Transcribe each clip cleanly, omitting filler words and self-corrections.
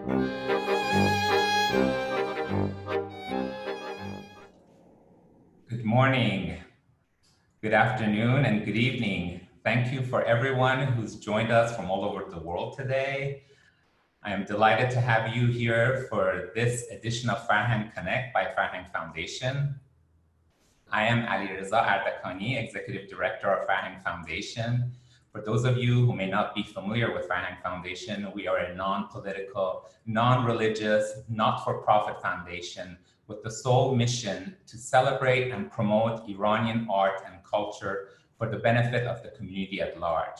Good morning, good afternoon, and good evening. Thank you for everyone who's joined us from all over the world today. I am delighted to have you here for this edition of Farhang Connect by Farhang Foundation. I am Alireza Ardakhani, Executive Director of Farhang Foundation. For those of you who may not be familiar with Farhang Foundation, we are a non-political, non-religious, not-for-profit foundation with the sole mission to celebrate and promote Iranian art and culture for the benefit of the community at large.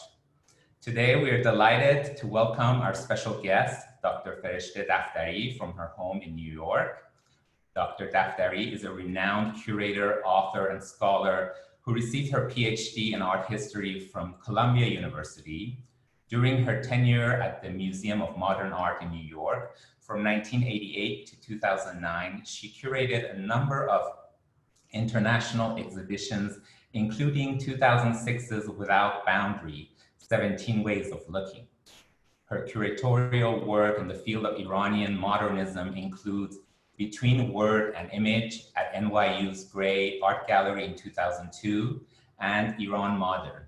Today, we are delighted to welcome our special guest, Dr. Fereshteh Daftari, from her home in New York. Dr. Daftari is a renowned curator, author, and scholar who received her PhD in art history from Columbia University. During her tenure at the Museum of Modern Art in New York, from 1988 to 2009, she curated a number of international exhibitions, including 2006's Without Boundary, 17 Ways of Looking. Her curatorial work in the field of Iranian modernism includes Between Word and Image at NYU's Gray Art Gallery in 2002, and Iran Modern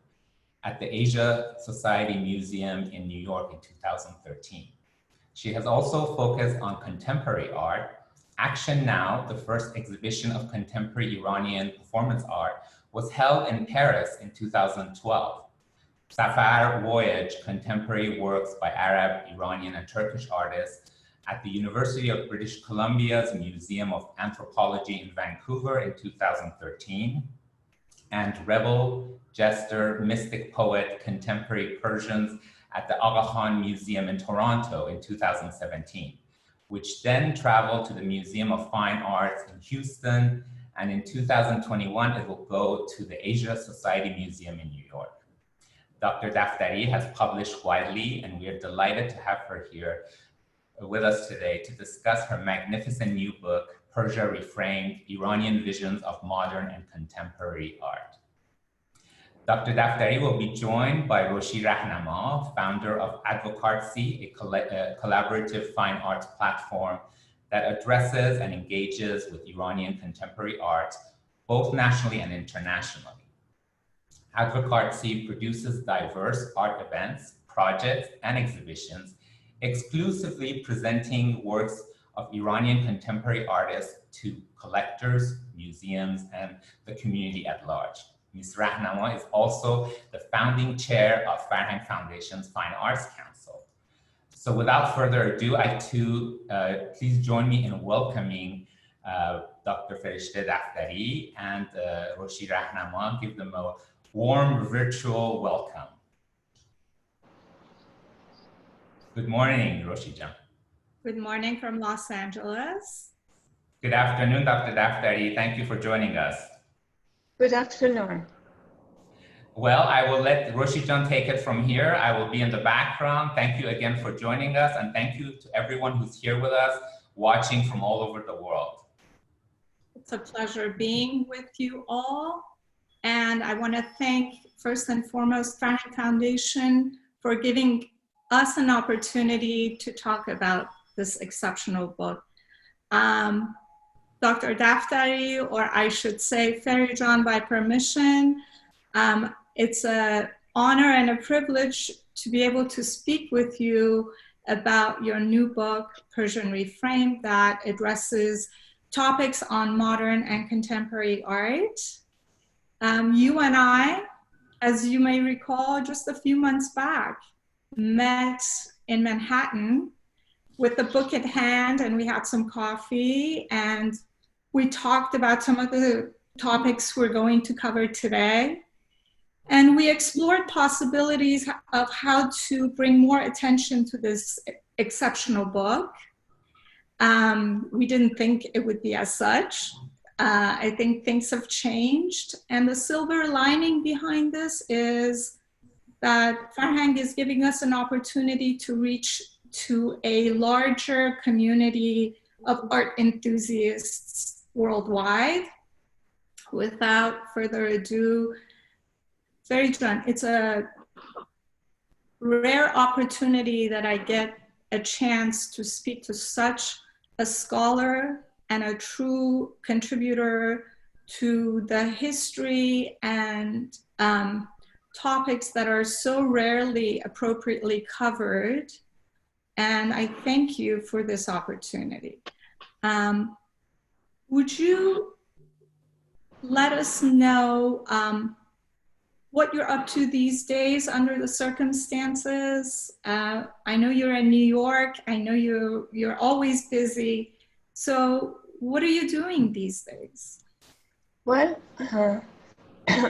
at the Asia Society Museum in New York in 2013. She has also focused on contemporary art. Action Now, the first exhibition of contemporary Iranian performance art, was held in Paris in 2012. Safar Voyage, contemporary works by Arab, Iranian, and Turkish artists at the University of British Columbia's Museum of Anthropology in Vancouver in 2013, and Rebel, Jester, Mystic Poet, Contemporary Persians at the Saqqa-khaneh Museum in Toronto in 2017, which then traveled to the Museum of Fine Arts in Houston, and in 2021, it will go to the Asia Society Museum in New York. Dr. Daftari has published widely, and we are delighted to have her here with us today to discuss her magnificent new book, Persia Reframed, Iranian Visions of Modern and Contemporary Art. Dr. Daftari will be joined by Roshi Rahnama, founder of Advocartsy, a collaborative fine arts platform that addresses and engages with Iranian contemporary art, both nationally and internationally. Advocartsy produces diverse art events, projects, and exhibitions, exclusively presenting works of Iranian contemporary artists to collectors, museums, and the community at large. Ms. Rahnama is also the founding chair of Farhang Foundation's Fine Arts Council. So without further ado, please join me in welcoming Dr. Fereshteh Daftari and Roshi Rahnama. Give them a warm virtual welcome. Good morning, Roshi Jan. Good morning from Los Angeles. Good afternoon, Dr. Daftari. Thank you for joining us. Good afternoon. Well, I will let Roshi Jan take it from here. I will be in the background. Thank you again for joining us, and thank you to everyone who's here with us, watching from all over the world. It's a pleasure being with you all. And I want to thank, first and foremost, Farhang Foundation for giving us an opportunity to talk about this exceptional book. Dr. Daftari, or I should say Ferijan by permission, it's an honor and a privilege to be able to speak with you about your new book, Persia Reframed, that addresses topics on modern and contemporary art. You and I, as you may recall, just a few months back, met in Manhattan with the book at hand, and we had some coffee, and we talked about some of the topics we're going to cover today. And we explored possibilities of how to bring more attention to this exceptional book. We didn't think it would be as such. I think things have changed. And the silver lining behind this is that Farhang is giving us an opportunity to reach to a larger community of art enthusiasts worldwide. Without further ado, Ferijan, it's a rare opportunity that I get a chance to speak to such a scholar and a true contributor to the history and topics that are so rarely appropriately covered. And I thank you for this opportunity. Would you let us know what you're up to these days under the circumstances? I know you're in New York. I know you're always busy. So what are you doing these days? Well,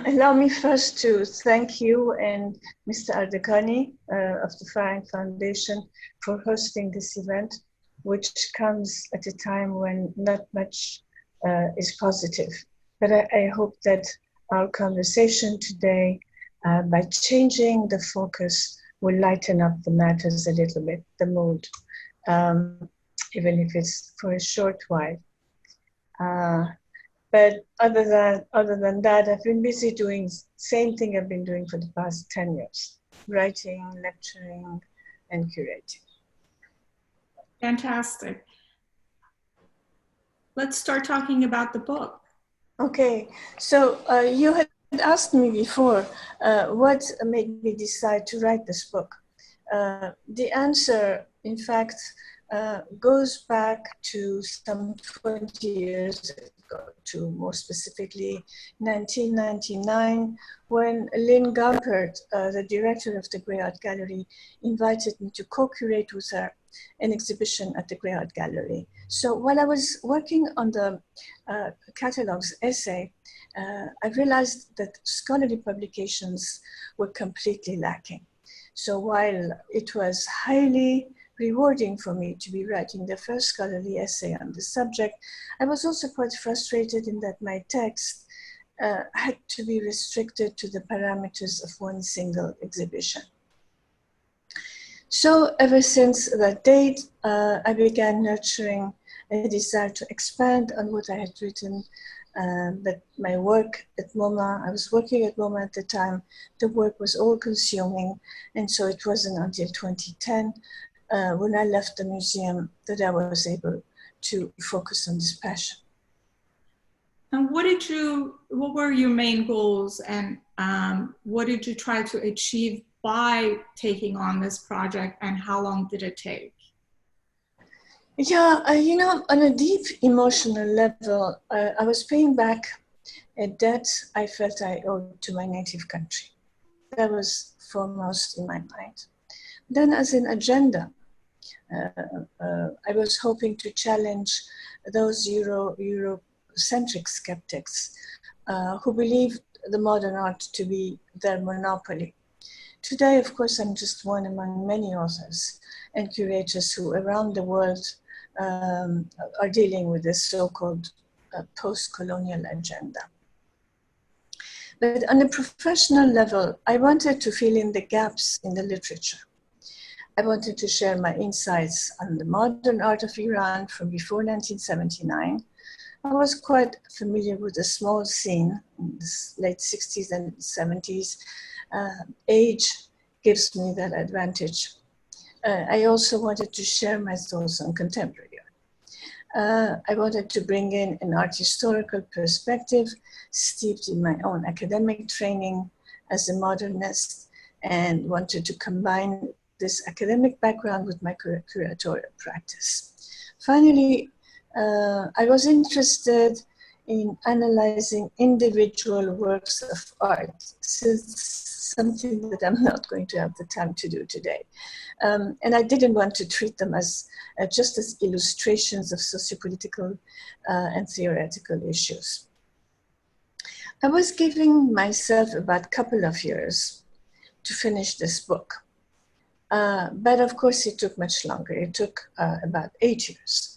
allow me first to thank you and Mr. Advocartsy of the Farhang Foundation for hosting this event, which comes at a time when not much is positive. But I hope that our conversation today, by changing the focus, will lighten up the matters a little bit, the mood, even if it's for a short while. But other than that, I've been busy doing the same thing I've been doing for the past 10 years, writing, lecturing, and curating. Fantastic. Let's start talking about the book. Okay, so you had asked me before what made me decide to write this book. The answer, in fact, goes back to some 20 years ago, to more specifically 1999, when Lynn Gampert, the director of the Grey Art Gallery, invited me to co-curate with her an exhibition at the Grey Art Gallery. So while I was working on the catalog's essay, I realized that scholarly publications were completely lacking. So while it was highly rewarding for me to be writing the first scholarly essay on the subject, I was also quite frustrated in that my text had to be restricted to the parameters of one single exhibition. So ever since that date, I began nurturing a desire to expand on what I had written, but my work at MoMA, I was working at MoMA at the time, the work was all consuming, and so it wasn't until 2010 when I left the museum that I was able to focus on this passion. And what were your main goals, and what did you try to achieve by taking on this project, and how long did it take? Yeah, you know, on a deep emotional level, I was paying back a debt I felt I owed to my native country. That was foremost in my mind. Then as an agenda, I was hoping to challenge those Eurocentric skeptics who believed the modern art to be their monopoly. Today, of course, I'm just one among many authors and curators who around the world are dealing with this so-called post-colonial agenda. But on a professional level, I wanted to fill in the gaps in the literature. I wanted to share my insights on the modern art of Iran from before 1979. I was quite familiar with the small scene in the late 60s and 70s. Age gives me that advantage. I also wanted to share my thoughts on contemporary art. I wanted to bring in an art historical perspective steeped in my own academic training as a modernist, and wanted to combine this academic background with my curatorial practice. Finally, I was interested in analyzing individual works of art, something that I'm not going to have the time to do today. And I didn't want to treat them as just as illustrations of sociopolitical and theoretical issues. I was giving myself about a couple of years to finish this book. But of course, it took much longer. It took about 8 years.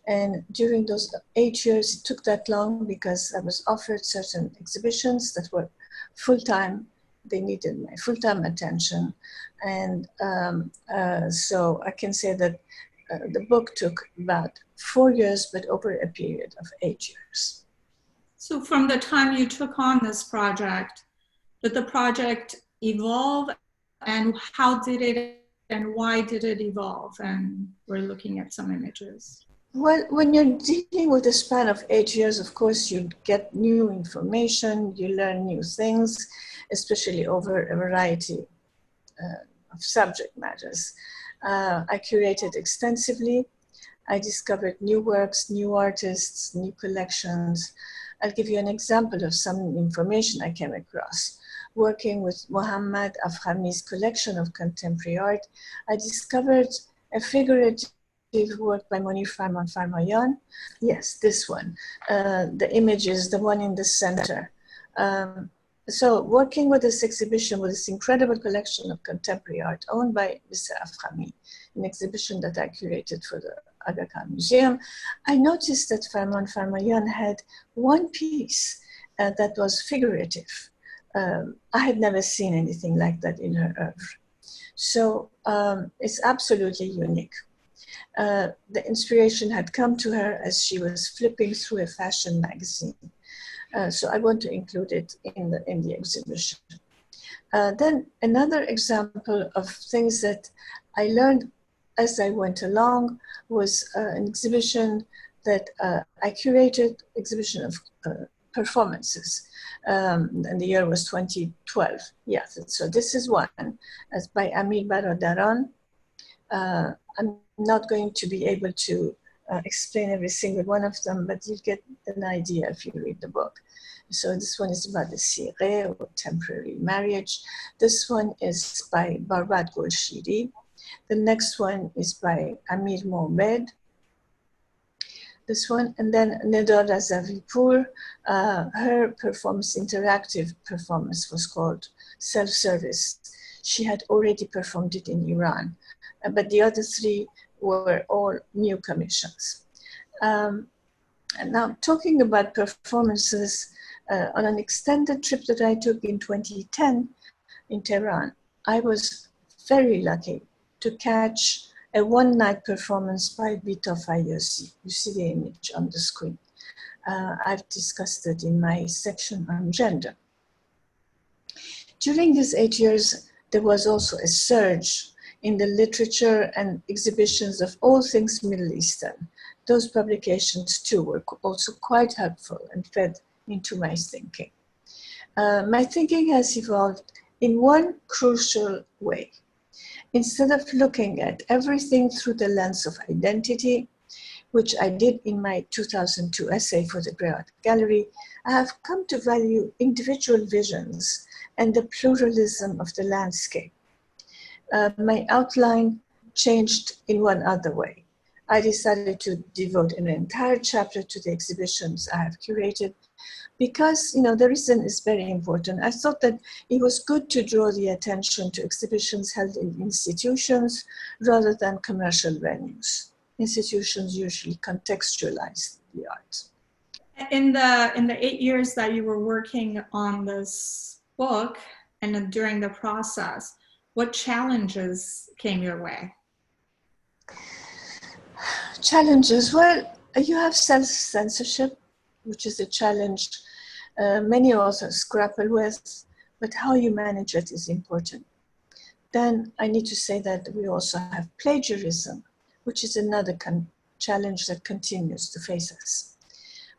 And during those 8 years, it took that long because I was offered certain exhibitions that were full-time. They needed my full-time attention. And so I can say that the book took about 4 years, but over a period of 8 years. So from the time you took on this project, did the project evolve, and how did it and why did it evolve? And we're looking at some images. Well, when you're dealing with a span of 8 years, of course, you get new information, you learn new things, especially over a variety of subject matters. I curated extensively. I discovered new works, new artists, new collections. I'll give you an example of some information I came across. Working with Mohammad Afhami's collection of contemporary art, I discovered a figurative work by Monir Farmayan. Yes, this one. The image is the one in the center. So working with this exhibition, with this incredible collection of contemporary art owned by Mr. Afhami, an exhibition that I curated for the Aga Khan Museum, I noticed that Farmayan had one piece that was figurative. I had never seen anything like that in her oeuvre. So it's absolutely unique. The inspiration had come to her as she was flipping through a fashion magazine. So I want to include it in the exhibition. Then another example of things that I learned as I went along was an exhibition that I curated, exhibition of performances. And the year was 2012. Yes, so this is one as by Amir Baradaran. I'm not going to be able to explain every single one of them, but you'll get an idea if you read the book. So this one is about the Sire, or temporary marriage. This one is by Barbad Golshiri. The next one is by Amir Mohamed. This one, and then Nida Razavipur, her performance, interactive performance was called Self-Service. She had already performed it in Iran, but the other three were all new commissions. And now talking about performances, on an extended trip that I took in 2010 in Tehran, I was very lucky to catch a one-night performance by Vita Fayyozi. You see the image on the screen. I've discussed it in my section on gender. During these 8 years, there was also a surge in the literature and exhibitions of all things Middle Eastern. Those publications too were also quite helpful and fed into my thinking. My thinking has evolved in one crucial way. Instead of looking at everything through the lens of identity, which I did in my 2002 essay for the Grey Art Gallery, I have come to value individual visions and the pluralism of the landscape. My outline changed in one other way. I decided to devote an entire chapter to the exhibitions I have curated because, the reason is very important. I thought that it was good to draw the attention to exhibitions held in institutions rather than commercial venues. Institutions usually contextualize the art. In the 8 years that you were working on this book and during the process, what challenges came your way? Challenges, well, you have self-censorship, which is a challenge many authors grapple with, but how you manage it is important. Then I need to say that we also have plagiarism, which is another challenge that continues to face us.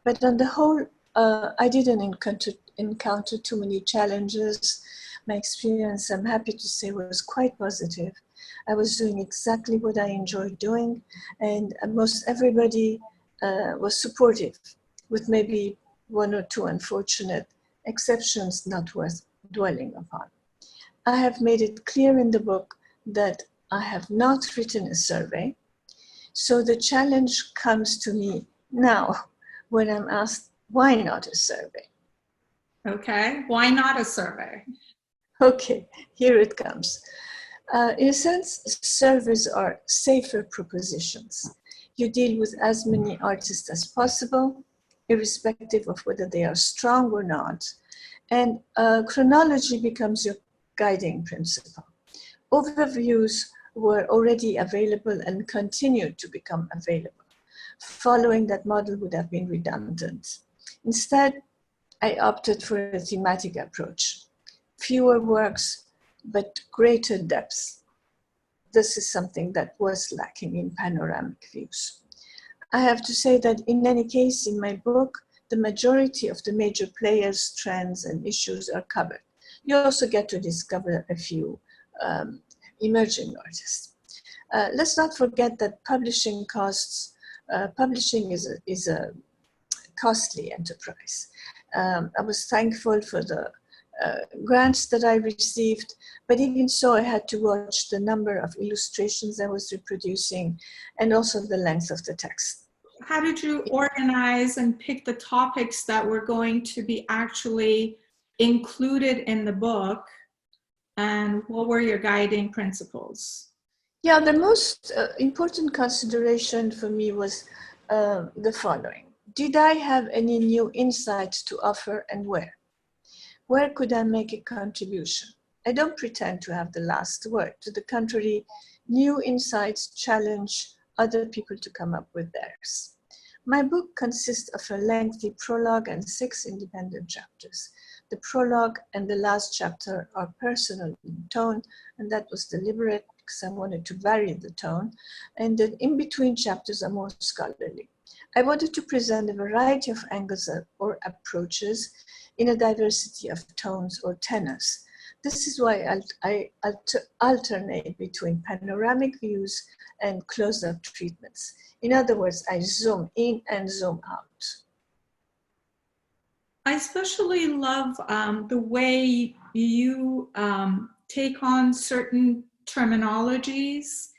But on the whole, I didn't encounter too many challenges. My experience, I'm happy to say, was quite positive. I was doing exactly what I enjoyed doing, and most everybody was supportive, with maybe one or two unfortunate exceptions not worth dwelling upon. I have made it clear in the book that I have not written a survey, so the challenge comes to me now when I'm asked, why not a survey? Okay, why not a survey? Okay, here it comes. In a sense, surveys are safer propositions. You deal with as many artists as possible, irrespective of whether they are strong or not. And chronology becomes your guiding principle. Overviews were already available and continue to become available. Following that model would have been redundant. Instead, I opted for a thematic approach. Fewer works, but greater depth. this is something that was lacking in panoramic views. I have to say that in any case, in my book, the majority of the major players, trends, and issues are covered. You also get to discover a few emerging artists. Let's not forget that publishing costs. Publishing is a costly enterprise. I was thankful for the grants that I received, but even so, I had to watch the number of illustrations I was reproducing and also the length of the text. How did you organize and pick the topics that were going to be actually included in the book, and what were your guiding principles? Yeah, the most important consideration for me was the following. Did I have any new insights to offer, and where? Where could I make a contribution? I don't pretend to have the last word. To the contrary, new insights challenge other people to come up with theirs. My book consists of a lengthy prologue and 6 independent chapters. The prologue and the last chapter are personal in tone, and that was deliberate because I wanted to vary the tone, and the in-between chapters are more scholarly. I wanted to present a variety of angles or approaches in a diversity of tones or tenors. This is why I alternate between panoramic views and close-up treatments. In other words, I zoom in and zoom out. I especially love the way you take on certain terminologies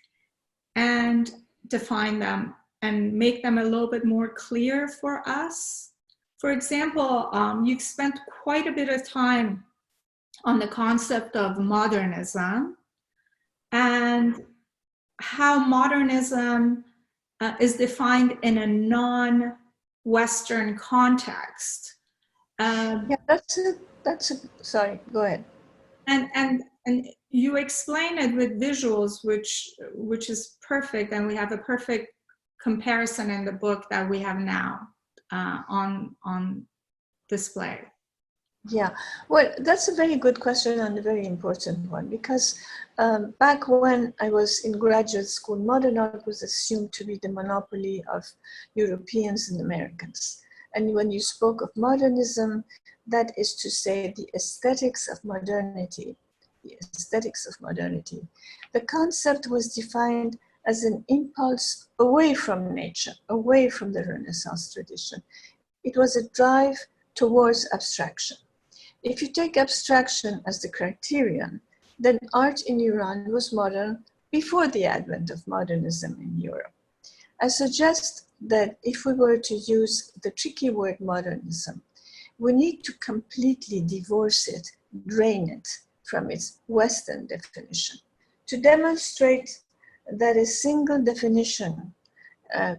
and define them and make them a little bit more clear for us. For example, you've spent quite a bit of time on the concept of modernism and how modernism is defined in a non-Western context. Yeah, sorry, go ahead. And you explain it with visuals, which is perfect, and we have a perfect comparison in the book that we have now on display. Yeah, well, that's a very good question and a very important one, because back when I was in graduate school, modern art was assumed to be the monopoly of Europeans and Americans. And when you spoke of modernism, that is to say the aesthetics of modernity, the concept was defined as an impulse away from nature, away from the Renaissance tradition. It was a drive towards abstraction. If you take abstraction as the criterion, then art in Iran was modern before the advent of modernism in Europe. I suggest that if we were to use the tricky word modernism, we need to completely divorce it, drain it from its Western definition. To demonstrate that a single definition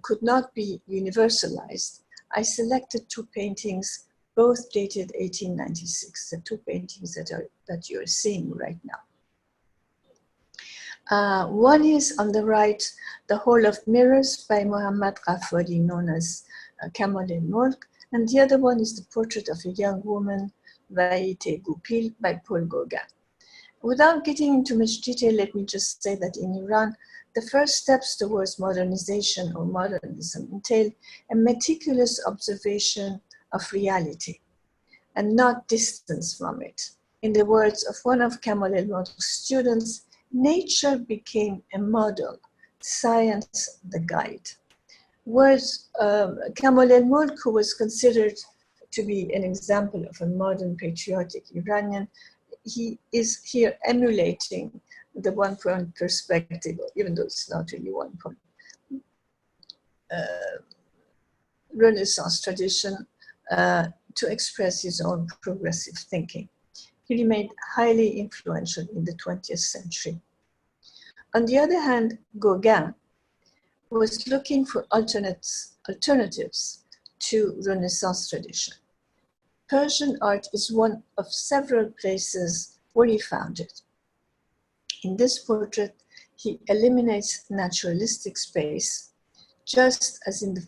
could not be universalized, I selected 2 paintings, both dated 1896, the 2 paintings that you're seeing right now. One is on the right, The Hall of Mirrors by Mohammad Ghaffari, known as Kamal el-Mulk, and the other one is the portrait of a young woman, Vaïte Goupil, by Paul Gauguin. Without getting into much detail, let me just say that in Iran, the first steps towards modernization or modernism entail a meticulous observation of reality and not distance from it. In the words of one of Kamal el-Mulk's students, nature became a model, science the guide. Kamal el-Mulk, who was considered to be an example of a modern patriotic Iranian, he is here emulating the one-point perspective, even though it's not really one point, Renaissance tradition to express his own progressive thinking. He remained highly influential in the 20th century. On the other hand, Gauguin was looking for alternatives to Renaissance tradition. Persian art is one of several places where he found it. In this portrait, he eliminates naturalistic space, just as in the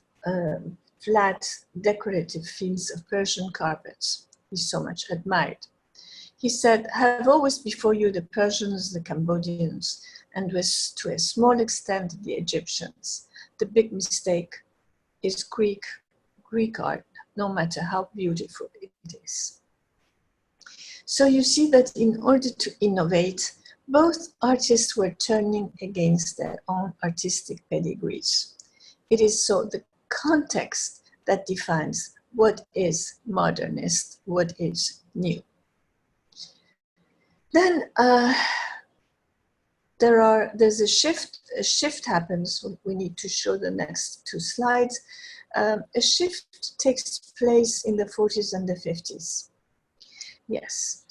flat decorative fields of Persian carpets he so much admired. He said, "Have always before you the Persians, the Cambodians, and with, to a small extent, the Egyptians. The big mistake is Greek art, no matter how beautiful it is. So you see that in order to innovate, both artists were turning against their own artistic pedigrees. It is so the context that defines what is modernist, what is new. Then there's a shift happens. We need to show the next two slides. A shift takes place in the 40s and the 50s. Yes.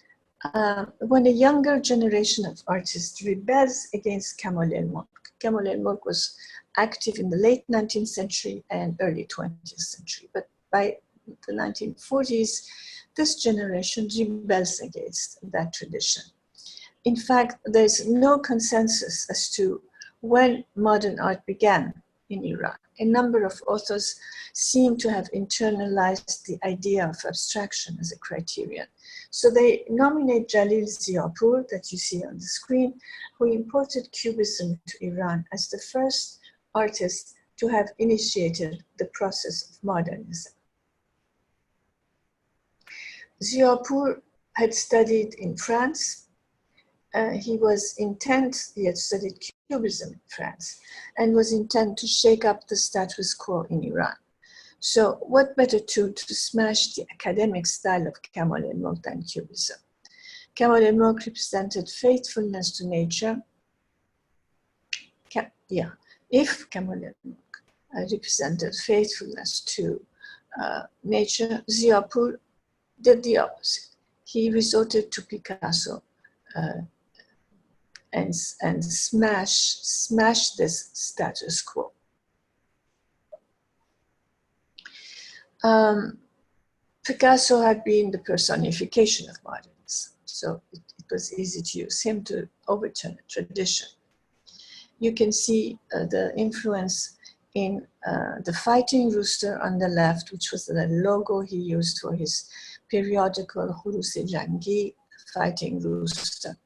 When a younger generation of artists rebels against Kamal el-Mulk. Kamal el-Mulk was active in the late 19th century and early 20th century, but by the 1940s, this generation rebels against that tradition. In fact, there's no consensus as to when modern art began in Iran. A number of authors seem to have internalized the idea of abstraction as a criterion. So they nominate Jalil Ziapour, that you see on the screen, who imported Cubism to Iran as the first artist to have initiated the process of modernism. Ziapour had studied in France. He had studied Cubism in France and was intent to shake up the status quo in Iran. So what better tool to smash the academic style of Kamal el-Mulk than Cubism? Kamal el-Mulk represented faithfulness to nature. If Kamal el-Mulk represented faithfulness to nature, Ziapour did the opposite. He resorted to Picasso and smash this status quo. Picasso had been the personification of modernism, so it was easy to use him to overturn a tradition. You can see the influence in the fighting rooster on the left, which was the logo he used for his periodical Khurus-e-Jangi, fighting rooster.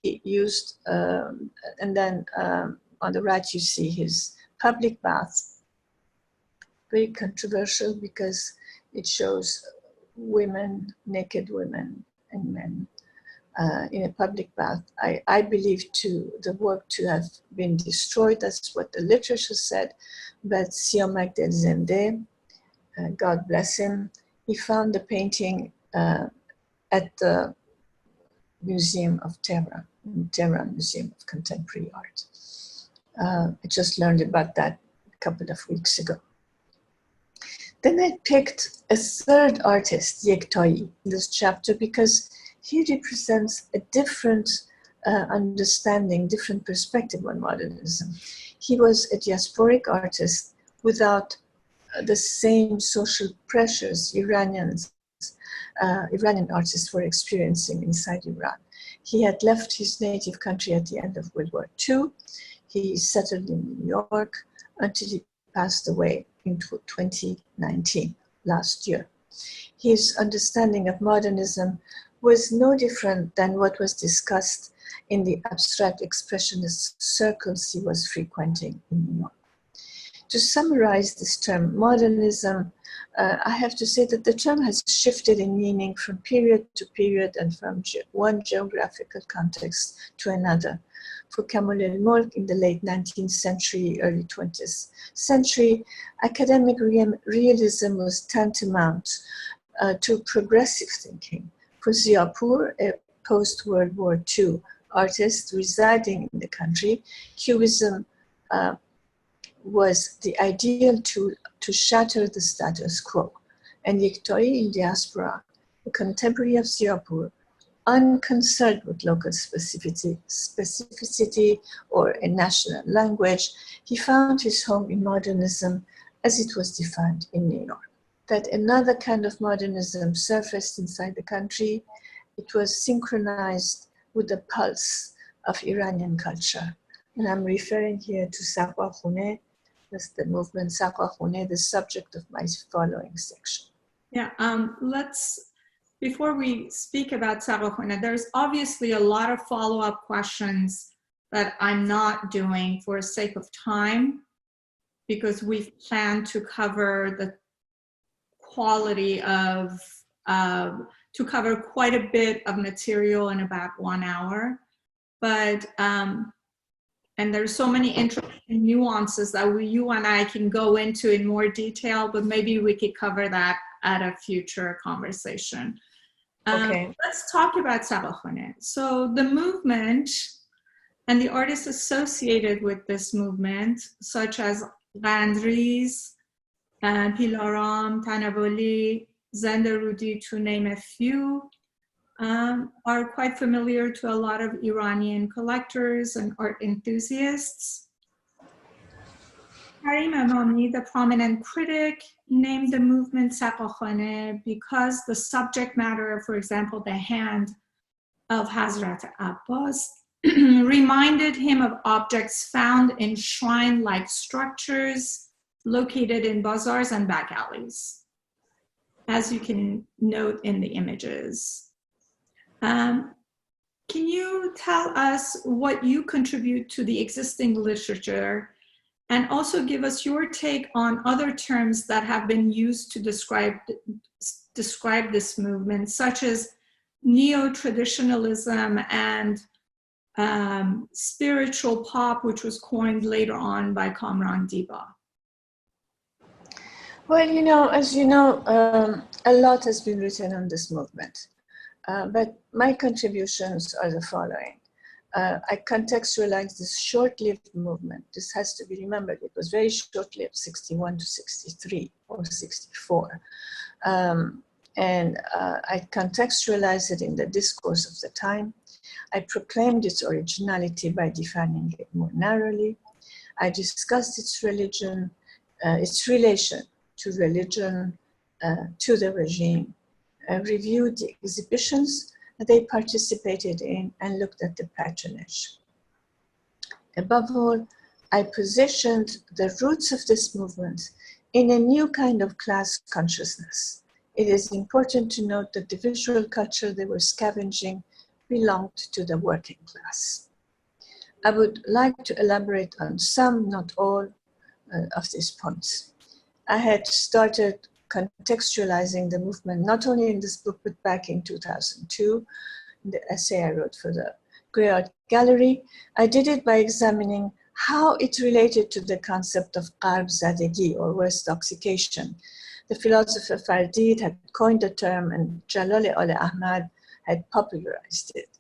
He used, and then on the right you see his public bath, very controversial because it shows women, naked women and men in a public bath. I believe the work to have been destroyed, that's what the literature said, but Siamak Delzende, God bless him, he found the painting at the Museum of Tehran, Tehran Museum of Contemporary Art. I just learned about that a couple of weeks ago. Then I picked a third artist, Yektoi, in this chapter because he represents a different understanding, different perspective on modernism. He was a diasporic artist without the same social pressures Iranian artists were experiencing inside Iran. He had left his native country at the end of World War II. He settled in New York until he passed away in 2019, last year. His understanding of modernism was no different than what was discussed in the abstract expressionist circles he was frequenting in New York. To summarize this term, modernism, I have to say that the term has shifted in meaning from period to period and from one geographical context to another. For Kamal el-Mulk in the late 19th century, early 20th century, academic realism was tantamount to progressive thinking. For Ziapour, a post-World War II artist residing in the country, Cubism was the ideal tool to shatter the status quo. And Yektoi in diaspora, a contemporary of Ziapour, unconcerned with local specificity or a national language, he found his home in modernism as it was defined in New York. That another kind of modernism surfaced inside the country. It was synchronized with the pulse of Iranian culture. And I'm referring here to Saqqa-khaneh, that's the movement Saqqa-khaneh, the subject of my following section. Yeah, before we speak about Saqqa-khaneh, there's obviously a lot of follow-up questions that I'm not doing for sake of time, because we've planned to cover the quality of, to cover quite a bit of material in about 1 hour. But, and there's so many interesting nuances that you and I can go into in more detail, but maybe we could cover that at a future conversation. Okay. Let's talk about Saqqa-khaneh. So the movement and the artists associated with this movement, such as Gandriz, Pilaram, Tanavoli, Zendarudi, to name a few, are quite familiar to a lot of Iranian collectors and art enthusiasts. Karim Amami, the prominent critic, named the movement Saqqa-khaneh because the subject matter, for example, the hand of Hazrat Abbas, reminded him of objects found in shrine-like structures located in bazaars and back alleys, as you can note in the images. Can you tell us what you contribute to the existing literature, and also give us your take on other terms that have been used to describe this movement, such as neo-traditionalism and spiritual pop, which was coined later on by Kamran Diba? Well, you know, as you know, a lot has been written on this movement, but my contributions are the following. I contextualize this short-lived movement. This has to be remembered. It was very short-lived, 61 to 63 or 64. And I contextualize it in the discourse of the time. I proclaimed its originality by defining it more narrowly. I discussed its religion, its relation to religion, to the regime, reviewed the exhibitions they participated in, and looked at the patronage. Above all, I positioned the roots of this movement in a new kind of class consciousness. It is important to note that the visual culture they were scavenging belonged to the working class. I would like to elaborate on some, not all, of these points. I had started contextualizing the movement, not only in this book, but back in 2002, in the essay I wrote for the Curator Gallery. I did it by examining how it related to the concept of Gharb Zadegi, or West Intoxication. The philosopher Fardid had coined the term, and Jalal Ali Ahmad had popularized it.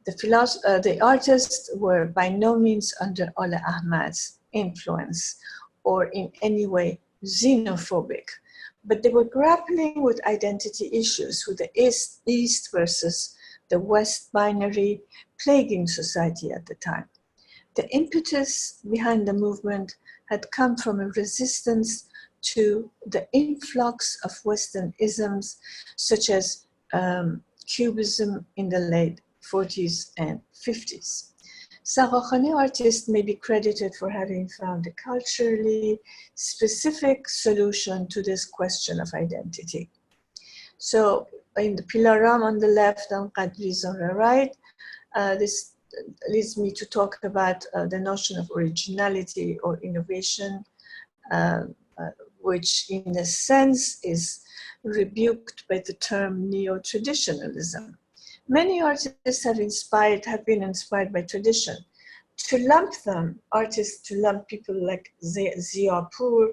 The artists were by no means under Ali Ahmad's influence or in any way xenophobic, but they were grappling with identity issues, with the East versus the West binary plaguing society at the time. The impetus behind the movement had come from a resistance to the influx of Western isms, such as Cubism in the late 40s and 50s. Saqqa-khaneh artists may be credited for having found a culturally specific solution to this question of identity. So in the Pilaram on the left and Qadriz on the right, this leads me to talk about the notion of originality or innovation, which in a sense is rebuked by the term neo-traditionalism. Many artists have been inspired by tradition. To lump them, artists to lump people like Ziapour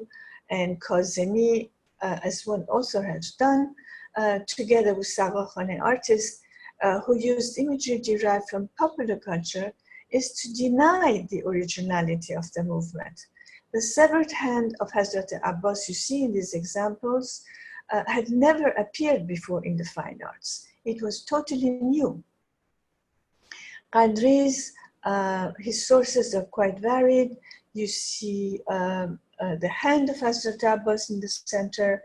and Kazemi, as one author has done, together with Saqqa-khaneh artists who used imagery derived from popular culture, is to deny the originality of the movement. The severed hand of Hazrat Abbas you see in these examples had never appeared before in the fine arts. It was totally new. Qadriz, his sources are quite varied. You see the hand of Hazrat Abbas in the center,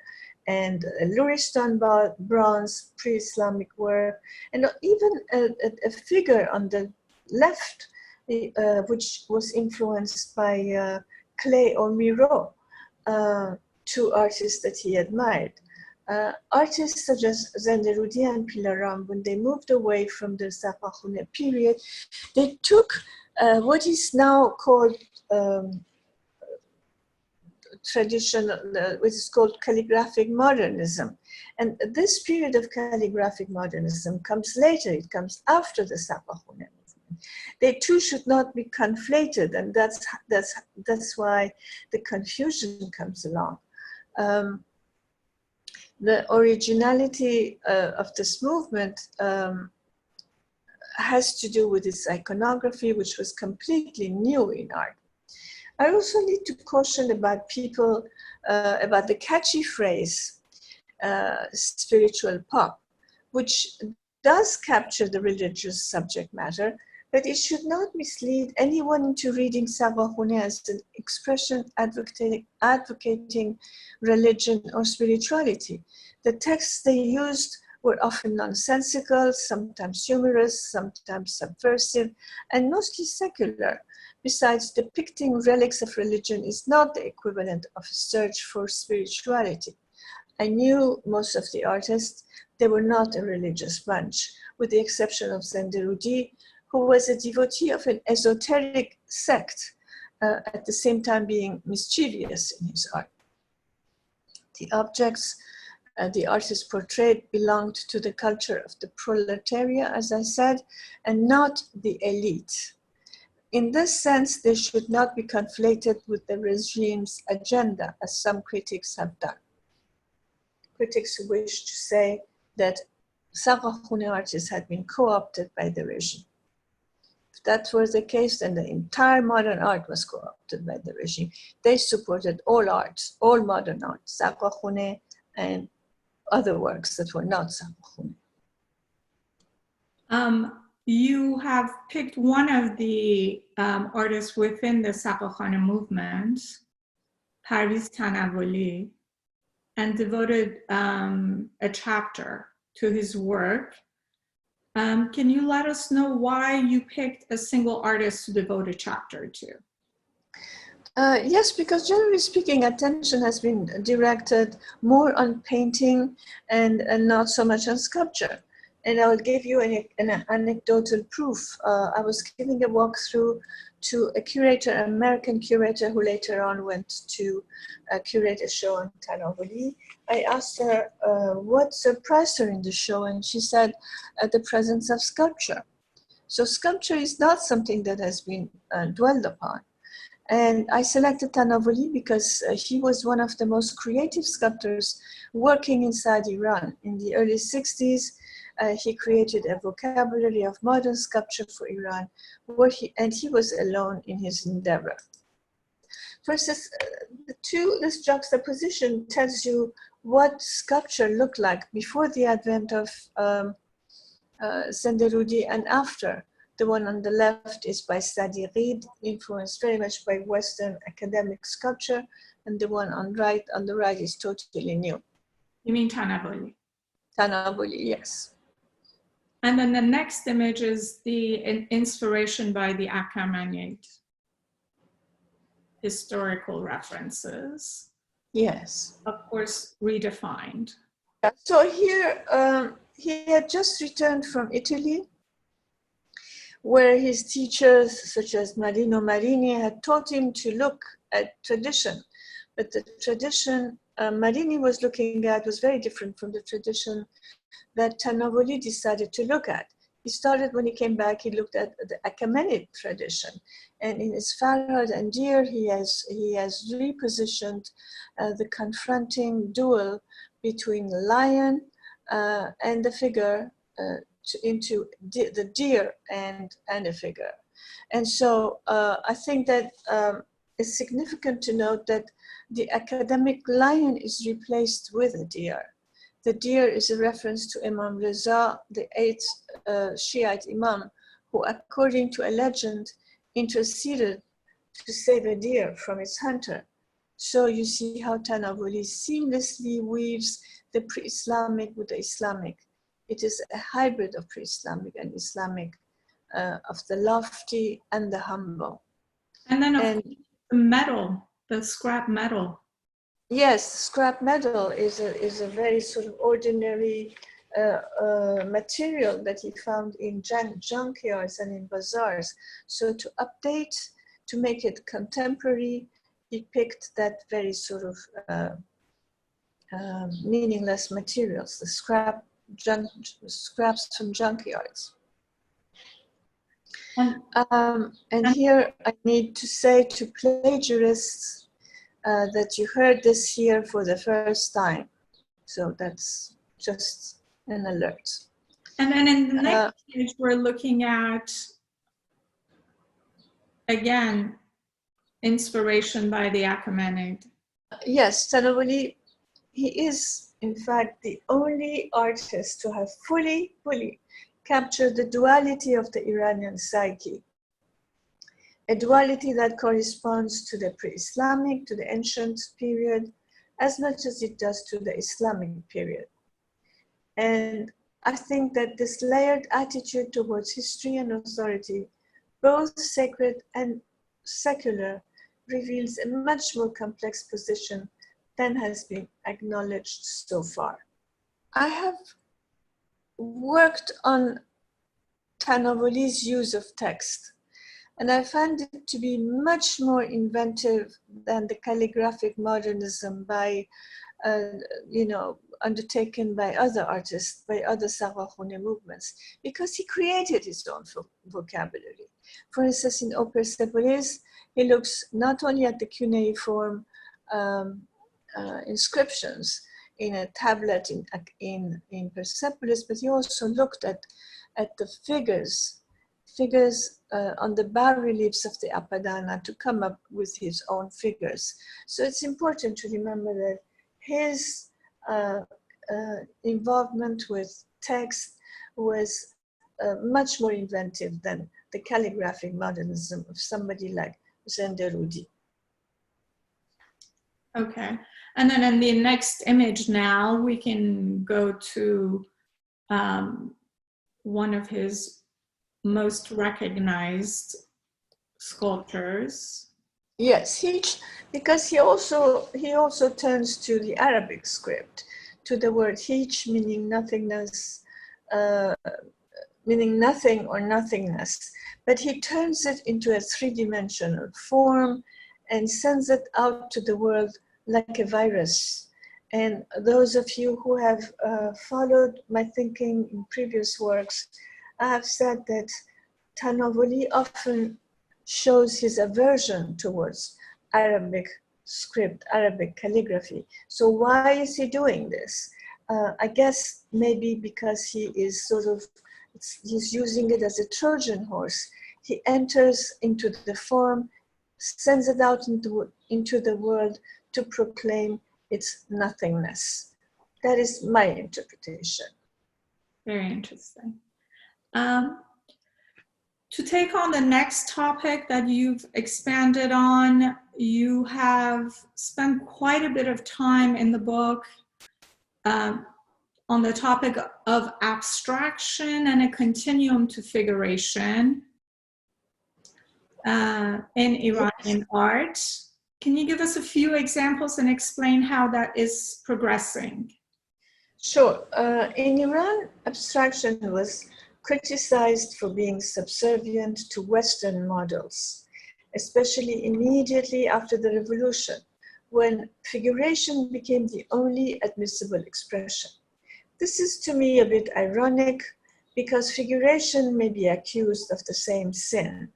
and Luristan bronze, pre-Islamic work, and even a figure on the left, which was influenced by Clay or Miro, two artists that he admired. Artists such as Zendarudi and Pilaram, when they moved away from the Saqqa-khaneh period, they took what is now called traditional, which is called calligraphic modernism. And this period of calligraphic modernism comes later, it comes after the Saqqa-khaneh movement. They two should not be conflated, and that's why the confusion comes along. The originality of this movement has to do with its iconography, which was completely new in art. I also need to caution about people, about the catchy phrase, spiritual pop, which does capture the religious subject matter, but it should not mislead anyone into reading Saqqa-khaneh as an expression advocating religion or spirituality. The texts they used were often nonsensical, sometimes humorous, sometimes subversive, and mostly secular. Besides, depicting relics of religion is not the equivalent of a search for spirituality. I knew most of the artists, they were not a religious bunch, with the exception of Zenderudi, who was a devotee of an esoteric sect, at the same time being mischievous in his art. The objects the artist portrayed belonged to the culture of the proletariat, as I said, and not the elite. In this sense, they should not be conflated with the regime's agenda, as some critics have done. Critics who wish to say that Saqqa-khaneh artists had been co-opted by the regime. If that was the case, then the entire modern art was co-opted by the regime. They supported all arts, all modern art, Saqqa-khaneh and other works that were not Saqqa-khaneh. You have picked one of the artists within the Saqqa-khaneh movement, Parviz Tanavoli, and devoted a chapter to his work. Can you let us know why you picked a single artist to devote a chapter to? Yes, because generally speaking, attention has been directed more on painting and not so much on sculpture. And I will give you an anecdotal proof. I was giving a walkthrough to a curator, an American curator, who later on went to curate a show on Tanavoli. I asked her what surprised her in the show, and she said the presence of sculpture. So sculpture is not something that has been dwelled upon. And I selected Tanavoli because he was one of the most creative sculptors working inside Iran. In the early 60s, he created a vocabulary of modern sculpture for Iran, and he was alone in his endeavor. First, this juxtaposition tells you what sculpture looked like before the advent of Zenderudi and after. The one on the left is by Sadi Reed, influenced very much by Western academic sculpture, and the one on the right is totally new. You mean Tanavoli? Tanavoli, yes. And then the next image is an inspiration by the Achaemenid historical references. Yes. Of course, redefined. So here, he had just returned from Italy, where his teachers, such as Marino Marini, had taught him to look at tradition. But the tradition Marini was looking at was very different from the tradition that Tanavoli decided to look at. He started, when he came back, he looked at the Achaemenid tradition. And in his Farhad and Deer, he has repositioned the confronting duel between the lion and the figure into the deer and a figure. And so I think that it's significant to note that the academic lion is replaced with a deer. The deer is a reference to Imam Reza, the 8th Shiite Imam, who, according to a legend, interceded to save a deer from its hunter. So you see how Tanavoli seamlessly weaves the pre-Islamic with the Islamic. It is a hybrid of pre-Islamic and Islamic, of the lofty and the humble. And then the metal, the scrap metal. Yes, scrap metal is a very sort of ordinary material that he found in junkyards and in bazaars. So to update, to make it contemporary, he picked that very sort of meaningless materials, the scraps from junkyards. And here I need to say to plagiarists that you heard this here for the first time. So that's just an alert. And then in the next page, we're looking at, again, inspiration by the Achaemenid. Yes, Tanavoli, he is, in fact, the only artist to have fully captured the duality of the Iranian psyche. A duality that corresponds to the pre-Islamic, to the ancient period, as much as it does to the Islamic period. And I think that this layered attitude towards history and authority, both sacred and secular, reveals a much more complex position than has been acknowledged so far. I have worked on Tanavoli's use of text, and I found it to be much more inventive than the calligraphic modernism undertaken by other artists, by other Saqqa-khaneh movements, because he created his own vocabulary. For instance, in Persepolis, he looks not only at the cuneiform inscriptions in a tablet in Persepolis, but he also looked at the figures on the bas-reliefs of the Apadana to come up with his own figures. So it's important to remember that his involvement with text was much more inventive than the calligraphic modernism of somebody like Zenderudi. Okay, and then in the next image now, we can go to one of his most recognized sculptures. Yes, because he also turns to the Arabic script, to the word hich, meaning nothingness, meaning nothing or nothingness, but he turns it into a three-dimensional form and sends it out to the world like a virus. And those of you who have followed my thinking in previous works, I have said that Tanavoli often shows his aversion towards Arabic script, Arabic calligraphy. So why is he doing this? I guess maybe because he is he's using it as a Trojan horse. He enters into the form, sends it out into the world to proclaim its nothingness. That is my interpretation. Very interesting. To take on the next topic that you've expanded on, you have spent quite a bit of time in the book on the topic of abstraction and a continuum to figuration in Iranian art. Can you give us a few examples and explain how that is progressing? Sure. In Iran, abstraction was criticized for being subservient to Western models, especially immediately after the revolution, when figuration became the only admissible expression. This is to me a bit ironic because figuration may be accused of the same sin,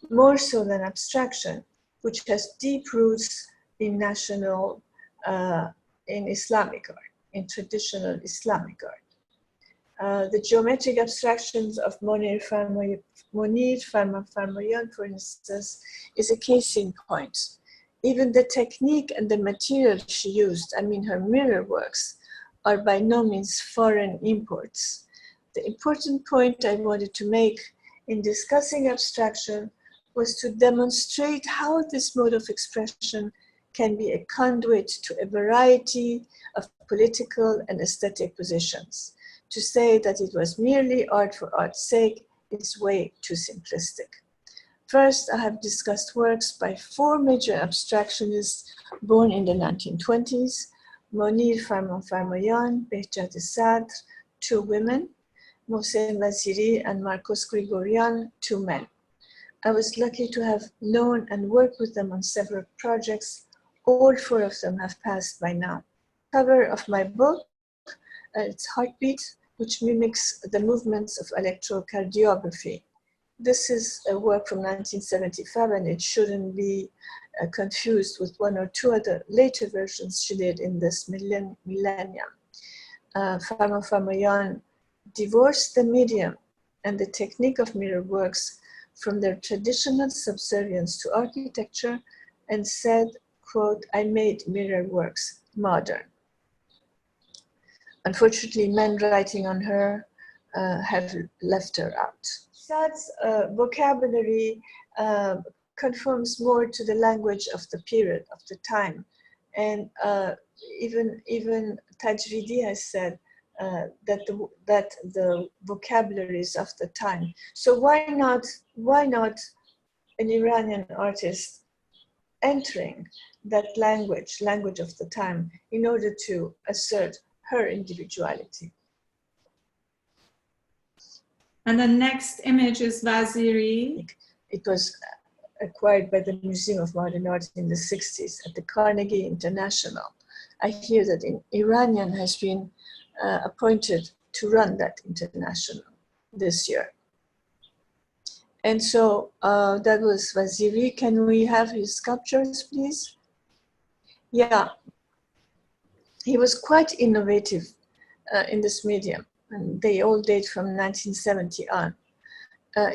more so than abstraction, which has deep roots in in Islamic art, in traditional Islamic art. The geometric abstractions of Monir Farhang, for instance, is a case in point. Even the technique and the material she used, I mean her mirror works, are by no means foreign imports. The important point I wanted to make in discussing abstraction was to demonstrate how this mode of expression can be a conduit to a variety of political and aesthetic positions. To say that it was merely art for art's sake is way too simplistic. First, I have discussed works by four major abstractionists born in the 1920s: Monir Farhang, Behjat Sadr, 2 women, Mohsen Vaziri and Marcos Grigorian, 2 men. I was lucky to have known and worked with them on several projects. All 4 of them have passed by now. Cover of my book, it's Heartbeat, which mimics the movements of electrocardiography. This is a work from 1975, and it shouldn't be confused with 1 or 2 other later versions she did in this millennium. Farhang Foundation divorced the medium and the technique of mirror works from their traditional subservience to architecture and said, quote, "I made mirror works modern." Unfortunately, men writing on her have left her out. Saad's vocabulary conforms more to the language of the period, of the time. And even Tajridi has said that the vocabularies of the time. So why not an Iranian artist entering that language of the time in order to assert her individuality? And the next image is Vaziri. It was acquired by the Museum of Modern Art in the 60s at the Carnegie International. I hear that an Iranian has been appointed to run that international this year. And so that was Vaziri. Can we have his sculptures, please? Yeah, he was quite innovative in this medium, and they all date from 1970 on.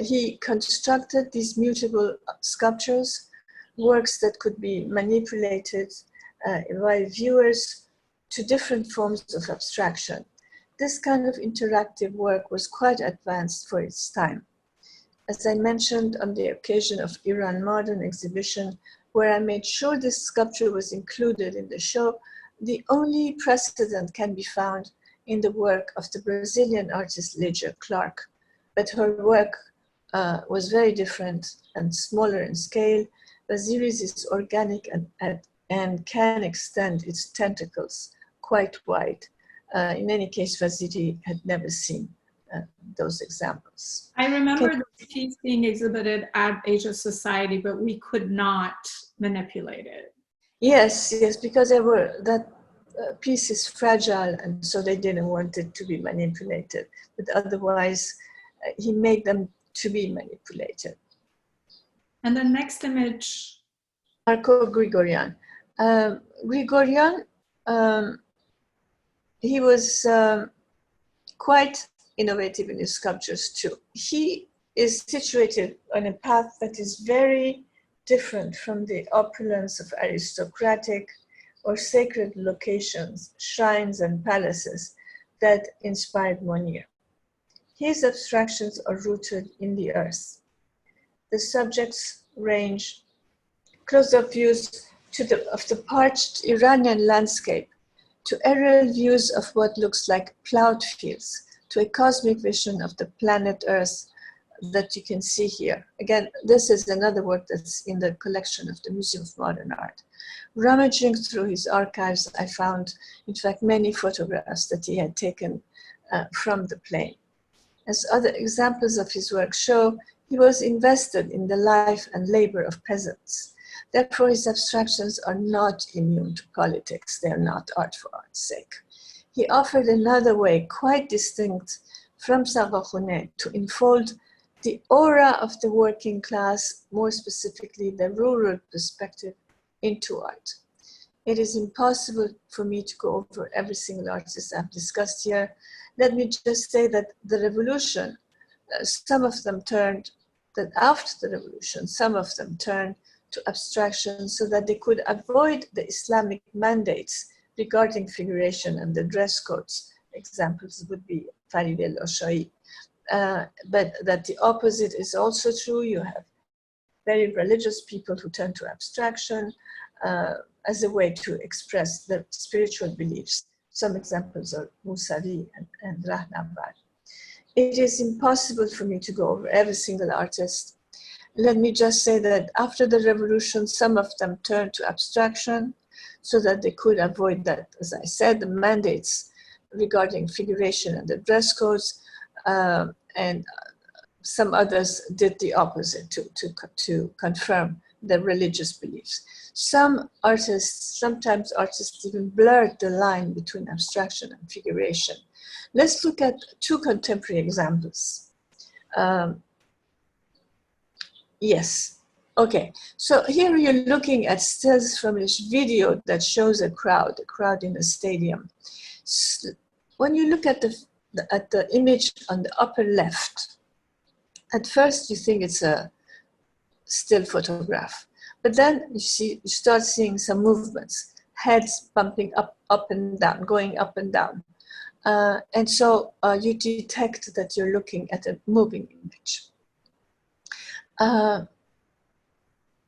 He constructed these mutable sculptures, works that could be manipulated by viewers to different forms of abstraction. This kind of interactive work was quite advanced for its time. As I mentioned on the occasion of Iran Modern exhibition, where I made sure this sculpture was included in the show, the only precedent can be found in the work of the Brazilian artist Lydia Clark. But her work was very different and smaller in scale. Vaziri's is organic and can extend its tentacles quite wide. In any case, Vaziri had never seen those examples. I remember this piece being exhibited at Asia Society, but we could not manipulate it. Yes, because that piece is fragile, and so they didn't want it to be manipulated. But otherwise, he made them to be manipulated. And the next image. Marco Grigorian. Grigorian, he was quite innovative in his sculptures too. He is situated on a path that is very different from the opulence of aristocratic or sacred locations, shrines and palaces that inspired Monir. His abstractions are rooted in the earth. The subjects range close-up views of the parched Iranian landscape to aerial views of what looks like plowed fields, to a cosmic vision of the planet Earth that you can see here. Again, this is another work that's in the collection of the Museum of Modern Art. Rummaging through his archives, I found, in fact, many photographs that he had taken from the plane. As other examples of his work show, he was invested in the life and labor of peasants. Therefore, his abstractions are not immune to politics. They are not art for art's sake. He offered another way, quite distinct from Saqqa-khaneh, to enfold the aura of the working class, more specifically the rural perspective, into art. It is impossible for me to go over every single artist I've discussed here. Let me just say that the revolution, some of them turned, that after the revolution, some of them turned to abstraction so that they could avoid the Islamic mandates regarding figuration and the dress codes. Examples would be Farid el-Oshai. But that the opposite is also true. You have very religious people who turn to abstraction as a way to express their spiritual beliefs. Some examples are Musavi and Rahnama. It is impossible for me to go over every single artist. Let me just say that after the revolution, some of them turned to abstraction so that they could avoid that, as I said, the mandates regarding figuration and the dress codes, and some others did the opposite to confirm the religious beliefs. Sometimes artists even blurred the line between abstraction and figuration. Let's look at two contemporary examples. Yes, okay. So here you're looking at stills from this video that shows a crowd in a stadium. When you look at the image on the upper left, at first you think it's a still photograph, but then you start seeing some movements, heads bumping up and down, going up and down. And so you detect that you're looking at a moving image.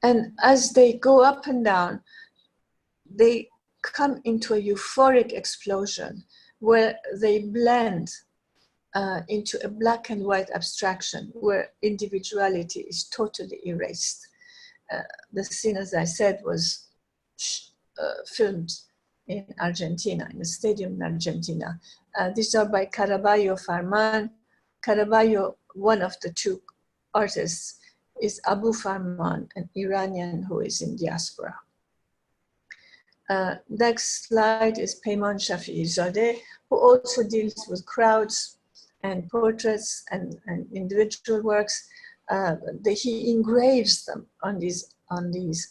And as they go up and down, they come into a euphoric explosion where they blend into a black and white abstraction where individuality is totally erased. The scene, as I said, was filmed in Argentina, in a stadium in Argentina. These are by Caraballo Farman. Caraballo, one of the two artists, is Abu Farman, an Iranian who is in diaspora. Next slide is Peyman Shafiizadeh, who also deals with crowds and portraits and individual works. He engraves them on these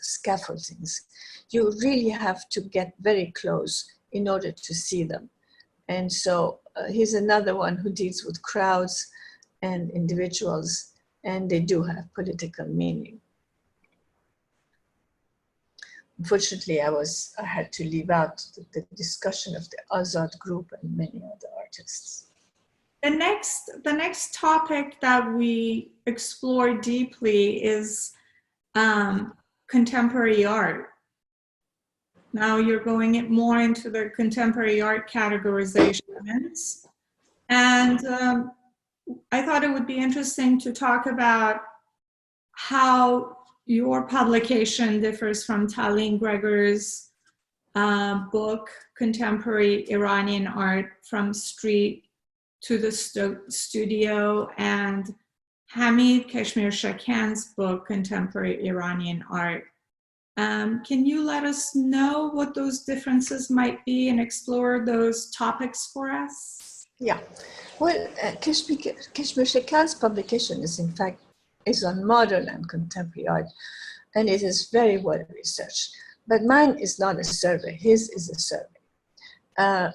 scaffoldings. You really have to get very close in order to see them. And so he's another one who deals with crowds and individuals, and they do have political meaning. Unfortunately, I had to leave out the discussion of the Azad group and many other artists. The next topic that we explore deeply is contemporary art. Now you're going more into the contemporary art categorizations. And I thought it would be interesting to talk about how your publication differs from Talene Gregor's book, Contemporary Iranian Art from Street to the Studio, and Hamid Keshmirshakan's book, Contemporary Iranian Art. Can you let us know what those differences might be and explore those topics for us? Yeah, well, Keshmirshakan's publication is on modern and contemporary art, and it is very well researched. But mine is not a survey, his is a survey.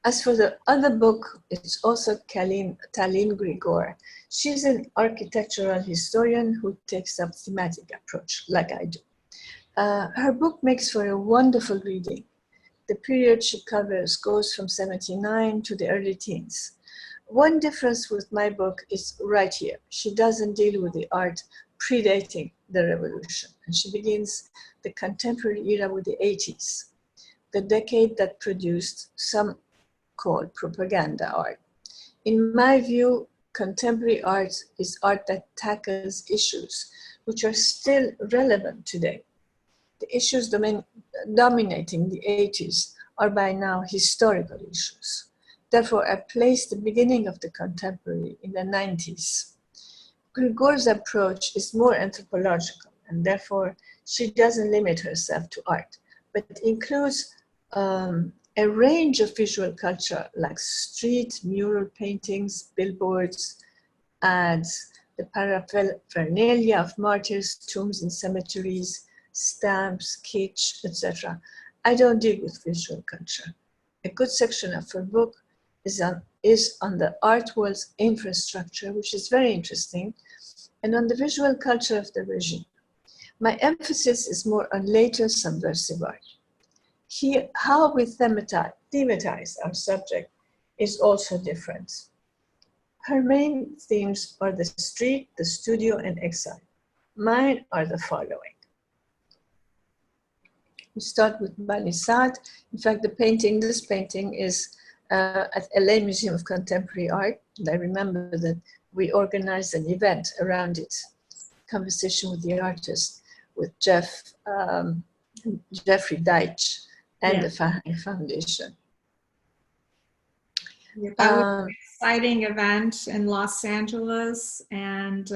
As for the other book, it's also Talene Gregor. She's an architectural historian who takes up thematic approach, like I do. Her book makes for a wonderful reading. The period she covers goes from 79 to the early teens. One difference with my book is right here. She doesn't deal with the art predating the revolution, and she begins the contemporary era with the 80s, the decade that produced some called propaganda art. In my view, contemporary art is art that tackles issues which are still relevant today. The issues dominating the 80s are by now historical issues. Therefore, I place the beginning of the contemporary in the 90s. Gregor's approach is more anthropological, and therefore she doesn't limit herself to art, but includes a range of visual culture like street, mural paintings, billboards, ads, the paraphernalia of martyrs, tombs and cemeteries, stamps, kitsch, etc. I don't deal with visual culture. A good section of her book is on the art world's infrastructure, which is very interesting, and on the visual culture of the regime. My emphasis is more on later subversive art. Here, how we thematize our subject is also different. Her main themes are the street, the studio, and exile. Mine are the following. We start with Bani Saad. In fact, this painting is at LA Museum of Contemporary Art. And I remember that we organized an event around it, conversation with the artist, with Jeffrey Deitch and the Farhang Foundation. Yeah, that was an exciting event in Los Angeles, and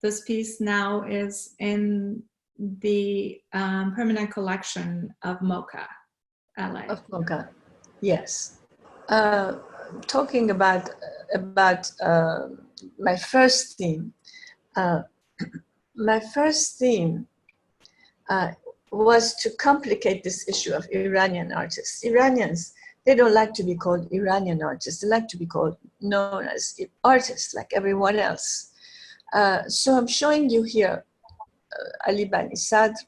this piece now is in the permanent collection of MoCA, LA. Of MoCA, yes. Talking about my first theme. My first theme was to complicate this issue of Iranian artists. Iranians, they don't like to be called Iranian artists. They like to be known as artists like everyone else. So I'm showing you here Ali Bani Sadr,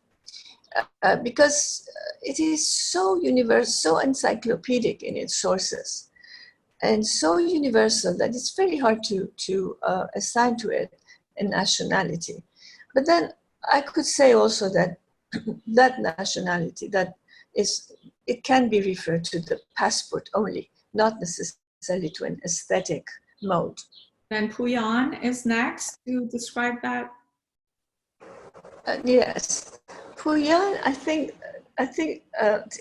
because it is so universal, so encyclopedic in its sources, and so universal that it's very hard to assign to it a nationality. But then I could say also that that nationality, it can be referred to the passport only, not necessarily to an aesthetic mode. Then Puyan is next to describe that. Yes, Puyan, I think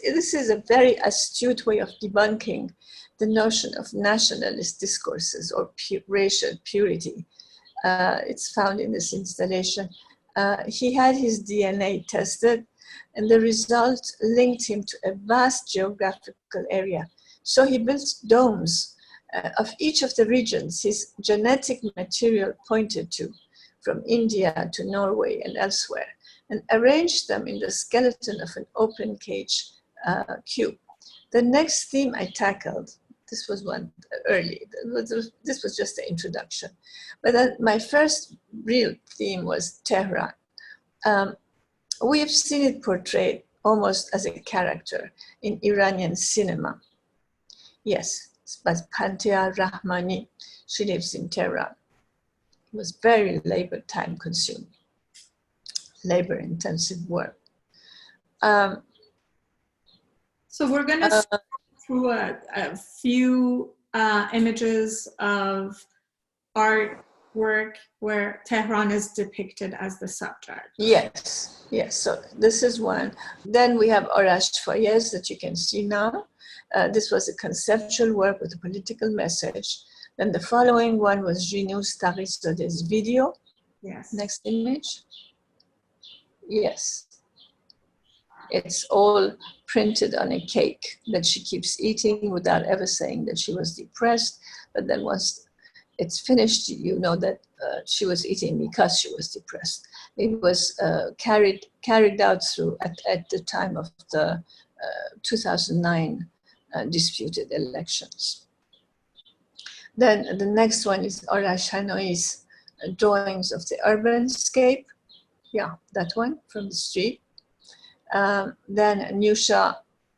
this is a very astute way of debunking the notion of nationalist discourses or racial purity. It's found in this installation. He had his DNA tested, and the result linked him to a vast geographical area. So he built domes of each of the regions his genetic material pointed to, from India to Norway and elsewhere, and arranged them in the skeleton of an open cage cube. The next theme I tackled, this was one early, this was just the introduction. But then my first real theme was Tehran. We have seen it portrayed almost as a character in Iranian cinema. Yes, but Fereshteh Rahmani, she lives in Tehran. It was very labor time consuming, labor intensive work. So we're going to scroll through a few images of artwork where Tehran is depicted as the subject. Yes, yes. So this is one. Then we have Arash Fayez that you can see now. This was a conceptual work with a political message. Then the following one was Jinous Tauris's video. Yes. Next image. Yes. It's all printed on a cake that she keeps eating without ever saying that she was depressed. But then once it's finished, you know that she was eating because she was depressed. It was carried out through at the time of the 2009 disputed elections. Then the next one is Arash Hanoi's drawings of the urban scape. Yeah, that one from the street. Then Nusha,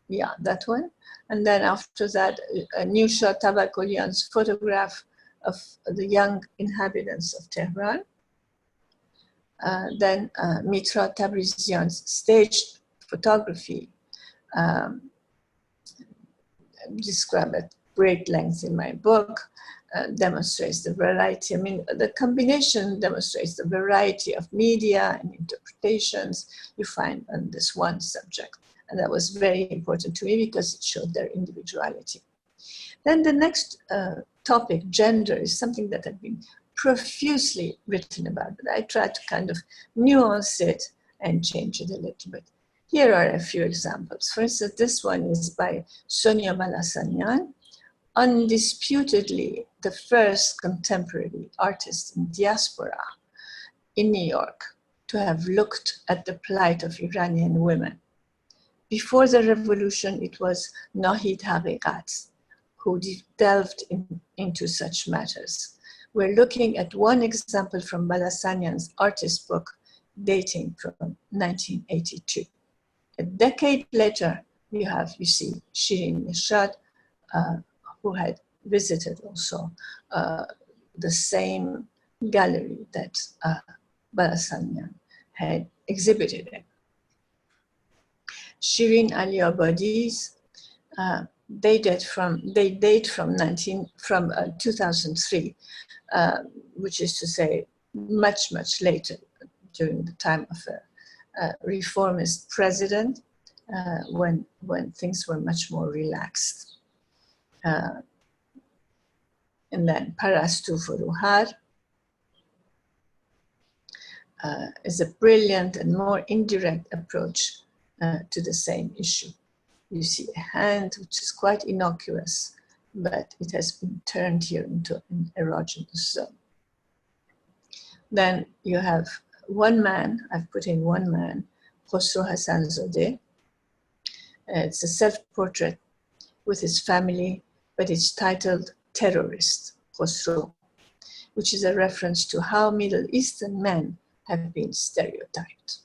yeah, that one. And then after that, Nusha Tabakolian's photograph of the young inhabitants of Tehran. Then Mitra Tabrizian's staged photography, described at great length in my book, demonstrates the variety. I mean, the combination demonstrates the variety of media and interpretations you find on this one subject. And that was very important to me because it showed their individuality. Then the next topic, gender, is something that had been profusely written about, but I tried to kind of nuance it and change it a little bit. Here are a few examples. For instance, this one is by Sonia Balassanian, undisputedly the first contemporary artist in diaspora in New York to have looked at the plight of Iranian women. Before the revolution, it was Nahid Haqiqat who delved into such matters. We're looking at one example from Balassanian's artist book dating from 1982. A decade later, you see Shirin Nishad, who had visited also the same gallery that Balassanian had exhibited in. Shirin Ali Abadi's they date from 2003, which is to say much later, during the time of a reformist president, when things were much more relaxed. And then Parastu Furuhar is a brilliant and more indirect approach to the same issue. You see a hand which is quite innocuous, but it has been turned here into an erogenous zone. Then you have one man, I've put in one man, Khosrow Hassanzadeh. It's a self-portrait with his family, but it's titled Terrorist, Khosrow, which is a reference to how Middle Eastern men have been stereotyped.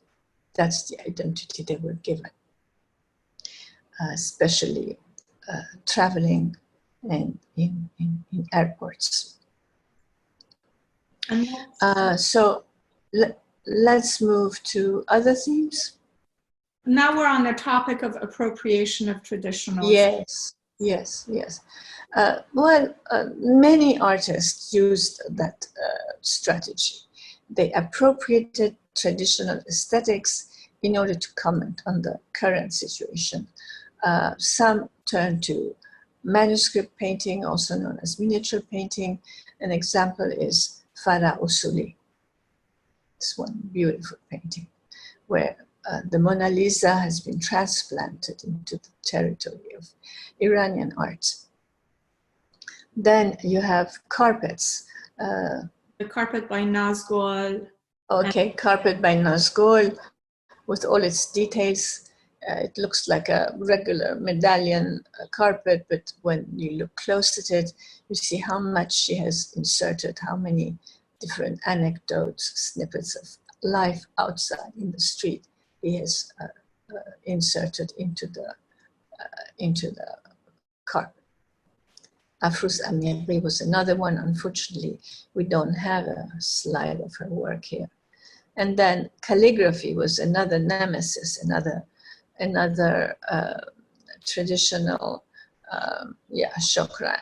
That's the identity they were given, especially traveling and in airports. So let's move to other themes. Now we're on the topic of appropriation of traditional. Yes. Many artists used that strategy. They appropriated traditional aesthetics in order to comment on the current situation. Some turned to manuscript painting, also known as miniature painting. An example is Farah Usuli. It's one beautiful painting where the Mona Lisa has been transplanted into the territory of Iranian art. Then you have carpets. The carpet by Nazgul. Okay, carpet by Nazgul with all its details. It looks like a regular medallion carpet, but when you look close at it, you see how much she has inserted, how many different anecdotes, snippets of life outside in the street he has inserted into the carpet. Afruz Amiri was another one. Unfortunately, we don't have a slide of her work here. And then calligraphy was another nemesis, another traditional, shokran,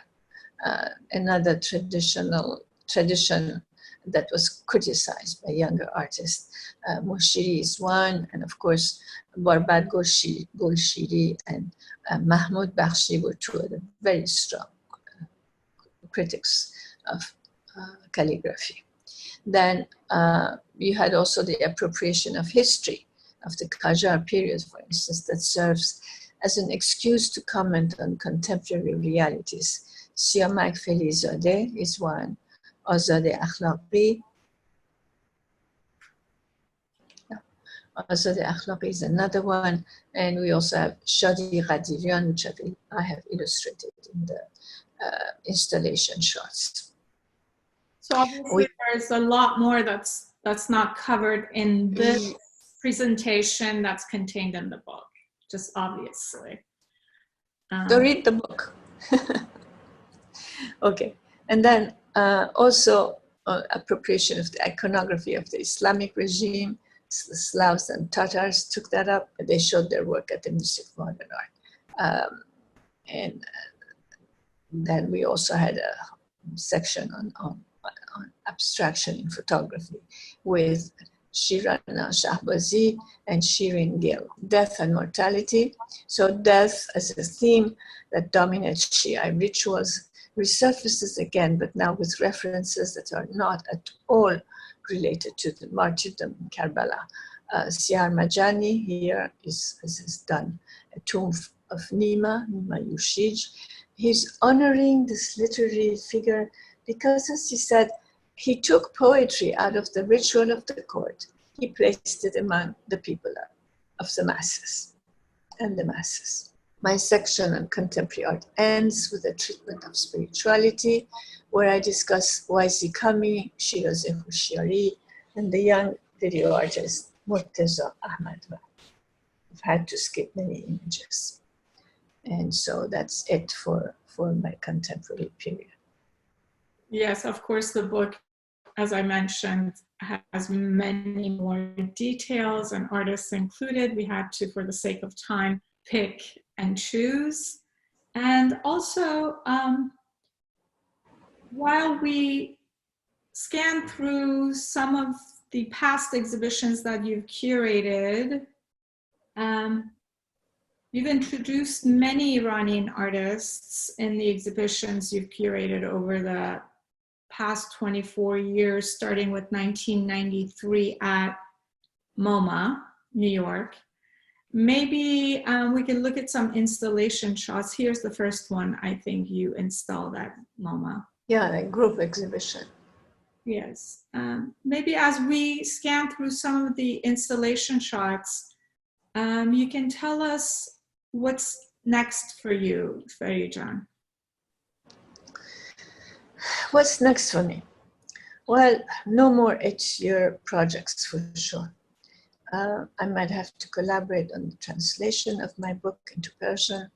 another tradition that was criticized by younger artists. Moshiri is one, and of course, Barbad Golshiri and Mahmoud Bakhshi were two of the very strong critics of calligraphy. Then you had also the appropriation of history of the Qajar period, for instance, that serves as an excuse to comment on contemporary realities. Siamak Felizadeh is one, Azadeh Akhlaqi. Azadeh Akhlaqi is another one, and we also have Shadi Ghadirian, which I have illustrated in the installation shots. So obviously there's a lot more that's not covered in this presentation that's contained in the book, just obviously. So read the book. Okay, and then also appropriation of the iconography of the Islamic regime. The Slavs and Tatars took that up, and they showed their work at the Museum of Modern Art. And then we also had a section on abstraction in photography with Shirana Shahbazi and Shirin Gil. Death and mortality. So death as a theme that dominates Shiite rituals resurfaces again, but now with references that are not at all related to the martyrdom in Karbala. Siyar Majani here has done a tomb of Nima Yushij. He's honoring this literary figure because, as he said, he took poetry out of the ritual of the court. He placed it among the people of the masses and the masses. My section on contemporary art ends with a treatment of spirituality, where I discuss Waisi Kami, Shiraz Hushiari, and the young video artist Murtaza Ahmad. I've had to skip many images. And so that's it for my contemporary period. Yes, of course, the book, as I mentioned, has many more details and artists included. We had to, for the sake of time, pick and choose. And also, while we scan through some of the past exhibitions that you've curated, You've introduced many Iranian artists in the exhibitions you've curated over the past 24 years, starting with 1993 at MoMA, New York. Maybe we can look at some installation shots. Here's the first one I think you installed at MoMA. Yeah, a group exhibition. Yes. Maybe as we scan through some of the installation shots, you can tell us what's next for you, Fereshteh. What's next for me? Well, no more 8-year projects for sure. I might have to collaborate on the translation of my book into Persian.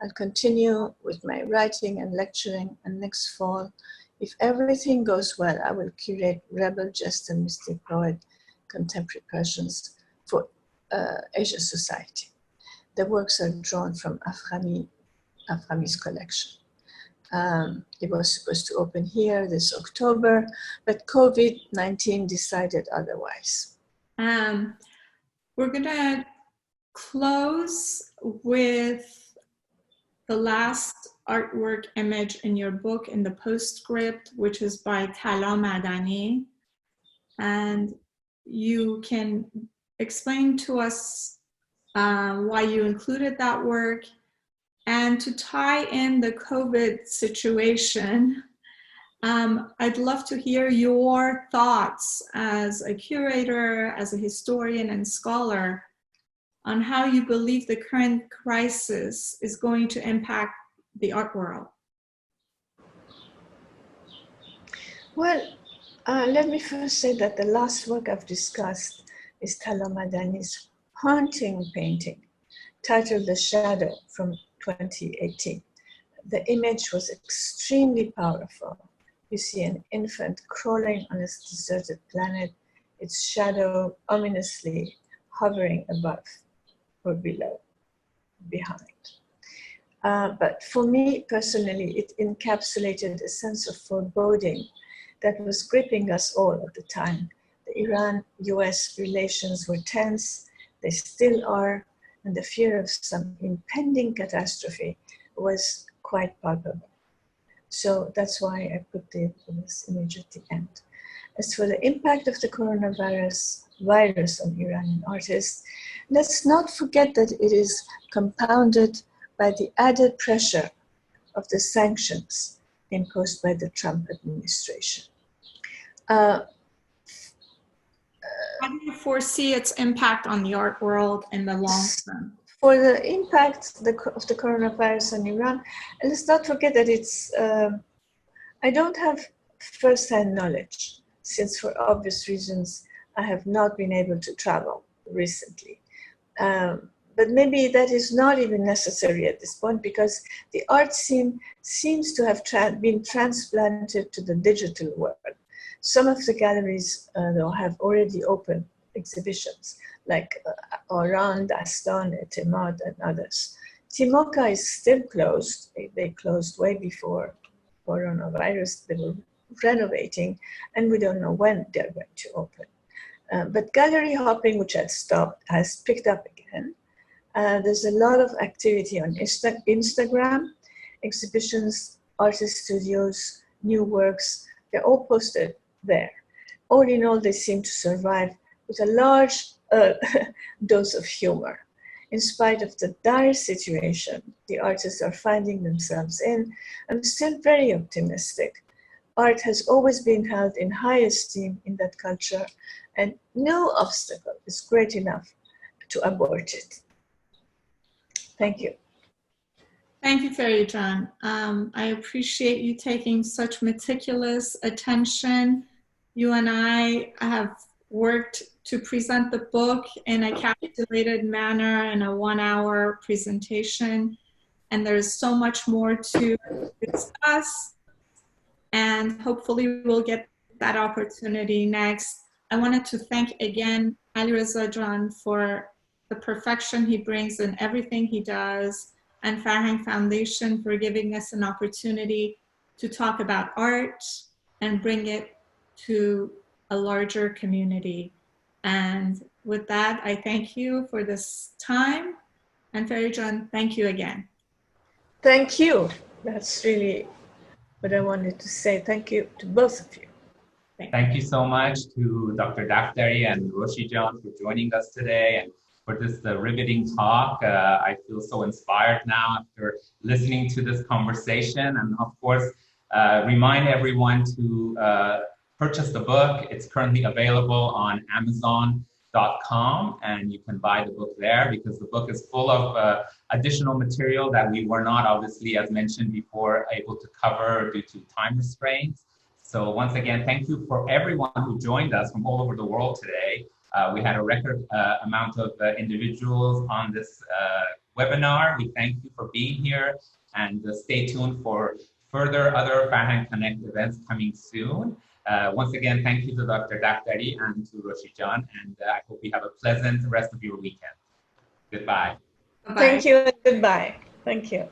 I'll continue with my writing and lecturing, and next fall, if everything goes well, I will curate Rebel, Jest, and Mystic Poet, Contemporary Persians for Asia Society. The works are drawn from Aframi's collection. It was supposed to open here this October, but COVID-19 decided otherwise. We're gonna close with the last artwork image in your book in the postscript, which is by Tala Madani. And you can explain to us why you included that work, and to tie in the COVID situation. I'd love to hear your thoughts as a curator, as a historian and scholar, on how you believe the current crisis is going to impact the art world. Well, let me first say that the last work I've discussed is Tala Madani's haunting painting, titled The Shadow, from 2018. The image was extremely powerful. You see an infant crawling on its deserted planet, its shadow ominously hovering above or below, behind. But for me personally, it encapsulated a sense of foreboding that was gripping us all at the time. The Iran-US relations were tense, they still are, and the fear of some impending catastrophe was quite palpable. So that's why I put this image at the end. As for the impact of the coronavirus on Iranian artists, let's not forget that it is compounded by the added pressure of the sanctions imposed by the Trump administration. How do you foresee its impact on the art world in the long term? For the impact of the coronavirus on Iran, and let's not forget that it's, I don't have first-hand knowledge, since for obvious reasons, I have not been able to travel recently. But maybe that is not even necessary at this point, because the art scene seems to have been transplanted to the digital world. Some of the galleries, though, have already opened exhibitions, like Oran, Dastan, Etemad, and others. Timoca is still closed. They closed way before coronavirus. They were renovating, and we don't know when they're going to open. But gallery hopping, which had stopped, has picked up again. There's a lot of activity on Instagram, exhibitions, artist studios, new works, they're all posted there. All in all, they seem to survive with a large dose of humor. In spite of the dire situation the artists are finding themselves in, I'm still very optimistic. Art has always been held in high esteem in that culture, and no obstacle is great enough to abort it. Thank you. Thank you, Fereshteh. I appreciate you taking such meticulous attention. You and I have worked to present the book in a capsulated manner in a 1-hour presentation, and there's so much more to discuss, and hopefully we'll get that opportunity next. I wanted to thank again Alireza Jan for the perfection he brings in everything he does, and Farhang Foundation for giving us an opportunity to talk about art and bring it to a larger community. And with that, I thank you for this time, And Fereshteh, thank you again. Thank you. That's really what I wanted to say. Thank you to both of you. Thank you so much to Dr. Daftari and Roshi John for joining us today and for this riveting talk. I feel so inspired now after listening to this conversation, and of course, remind everyone to purchase the book. It's currently available on Amazon.com, and you can buy the book there because the book is full of additional material that we were not, obviously, as mentioned before, able to cover due to time restraints. So once again, thank you for everyone who joined us from all over the world today. We had a record amount of individuals on this webinar. We thank you for being here, and stay tuned for further other Farhang Connect events coming soon. Once again, thank you to Dr. Daftari and to Roshi John, and I hope you have a pleasant rest of your weekend. Goodbye. Bye-bye. Thank you and goodbye. Thank you.